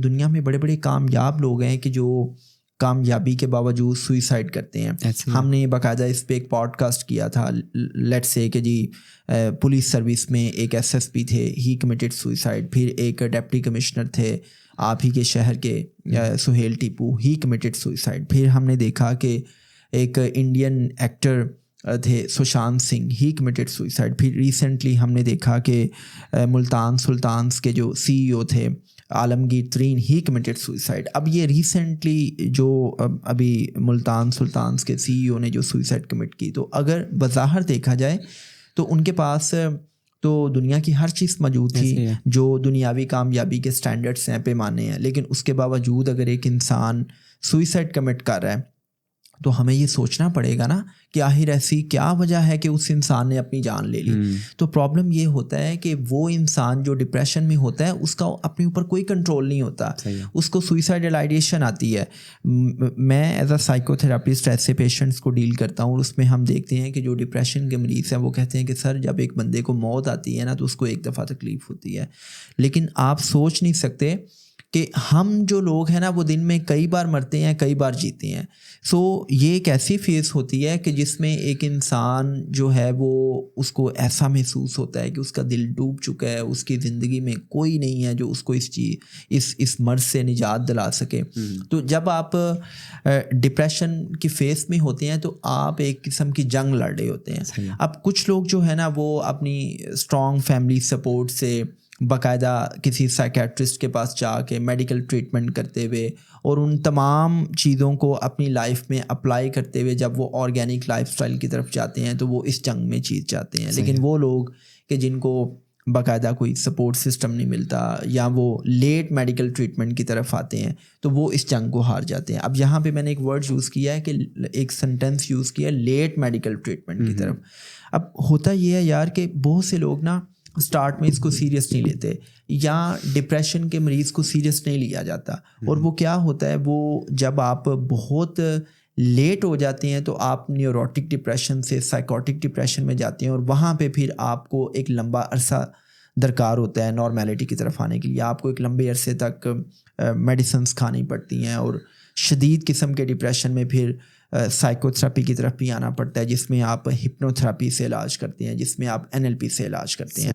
دنیا میں بڑے بڑے کامیاب لوگ ہیں کہ جو کامیابی کے باوجود سوئسائڈ کرتے ہیں. ہم نے باقاعدہ اس پہ ایک پوڈ کاسٹ کیا تھا. لیٹس سے کہ جی پولیس سروس میں ایک ایس ایس پی تھے, ہی کمیٹڈ سوئسائڈ. پھر ایک ڈپٹی کمشنر تھے آپ ہی کے شہر کے, Sohail Tipu, he committed suicide. پھر ہم نے دیکھا کہ ایک انڈین ایکٹر تھے Sushant Singh, he committed suicide. پھر ریسنٹلی ہم نے دیکھا کہ ملتان سلطانز کے جو سی ای او تھے عالمگیر ترین, ہی کمیٹڈ سوئسائڈ. اب یہ ریسنٹلی جو ابھی ملتان سلطانز کے سی ای او نے جو سوئسائڈ کمٹ کی, تو اگر بظاہر دیکھا جائے تو ان کے پاس تو دنیا کی ہر چیز موجود تھی جو دنیاوی کامیابی کے سٹینڈرڈس ہیں, پیمانے ہیں, لیکن اس کے باوجود اگر ایک انسان سوئسائڈ کمٹ کر رہا ہے تو ہمیں یہ سوچنا پڑے گا نا کہ آخر ایسی کیا وجہ ہے کہ اس انسان نے اپنی جان لے لی. تو پرابلم یہ ہوتا ہے کہ وہ انسان جو ڈپریشن میں ہوتا ہے اس کا اپنے اوپر کوئی کنٹرول نہیں ہوتا, اس کو سوئسائڈل آئیڈیشن آتی ہے. میں ایز اے سائیکو تھراپسٹ ایسے پیشنٹس کو ڈیل کرتا ہوں, اور اس میں ہم دیکھتے ہیں کہ جو ڈپریشن کے مریض ہیں وہ کہتے ہیں کہ سر جب ایک بندے کو موت آتی ہے نا تو اس کو ایک دفعہ تکلیف ہوتی ہے, لیکن آپ سوچ نہیں سکتے کہ ہم جو لوگ ہیں نا وہ دن میں کئی بار مرتے ہیں, کئی بار جیتے ہیں. سو یہ ایک ایسی فیز ہوتی ہے کہ جس میں ایک انسان جو ہے وہ اس کو ایسا محسوس ہوتا ہے کہ اس کا دل ڈوب چکا ہے, اس کی زندگی میں کوئی نہیں ہے جو اس کو اس مرض سے نجات دلا سکے. تو جب آپ ڈپریشن کی فیز میں ہوتے ہیں تو آپ ایک قسم کی جنگ لڑ رہے ہوتے ہیں. اب کچھ لوگ جو ہے نا وہ اپنی اسٹرانگ فیملی سپورٹ سے باقاعدہ کسی سائیکیٹرسٹ کے پاس جا کے میڈیکل ٹریٹمنٹ کرتے ہوئے اور ان تمام چیزوں کو اپنی لائف میں اپلائی کرتے ہوئے جب وہ آرگینک لائف اسٹائل کی طرف جاتے ہیں تو وہ اس جنگ میں جیت جاتے ہیں. لیکن وہ لوگ کہ جن کو باقاعدہ کوئی سپورٹ سسٹم نہیں ملتا یا وہ لیٹ میڈیکل ٹریٹمنٹ کی طرف آتے ہیں تو وہ اس جنگ کو ہار جاتے ہیں. اب یہاں پہ میں نے ایک ورڈ یوز کیا ہے کہ ایک سینٹینس یوز کیا ہے لیٹ میڈیکل ٹریٹمنٹ کی طرف. اب ہوتا یہ ہے یار کہ بہت سے لوگ نا اسٹارٹ میں اس کو سیریس نہیں لیتے, یا ڈپریشن کے مریض کو سیریس نہیں لیا جاتا, اور وہ کیا ہوتا ہے وہ جب آپ بہت لیٹ ہو جاتے ہیں تو آپ نیوروٹک ڈپریشن سے سائیکوٹک ڈپریشن میں جاتے ہیں, اور وہاں پہ پھر آپ کو ایک لمبا عرصہ درکار ہوتا ہے نارمیلٹی کی طرف آنے کے لیے. آپ کو ایک لمبے عرصے تک میڈیسنس کھانی پڑتی ہیں, اور شدید قسم کے ڈپریشن میں پھر سائیکو تھراپی کی طرف بھی آنا پڑتا ہے, جس میں آپ ہپنو تھراپی سے علاج کرتے ہیں, جس میں آپ NLP سے علاج کرتے ہیں.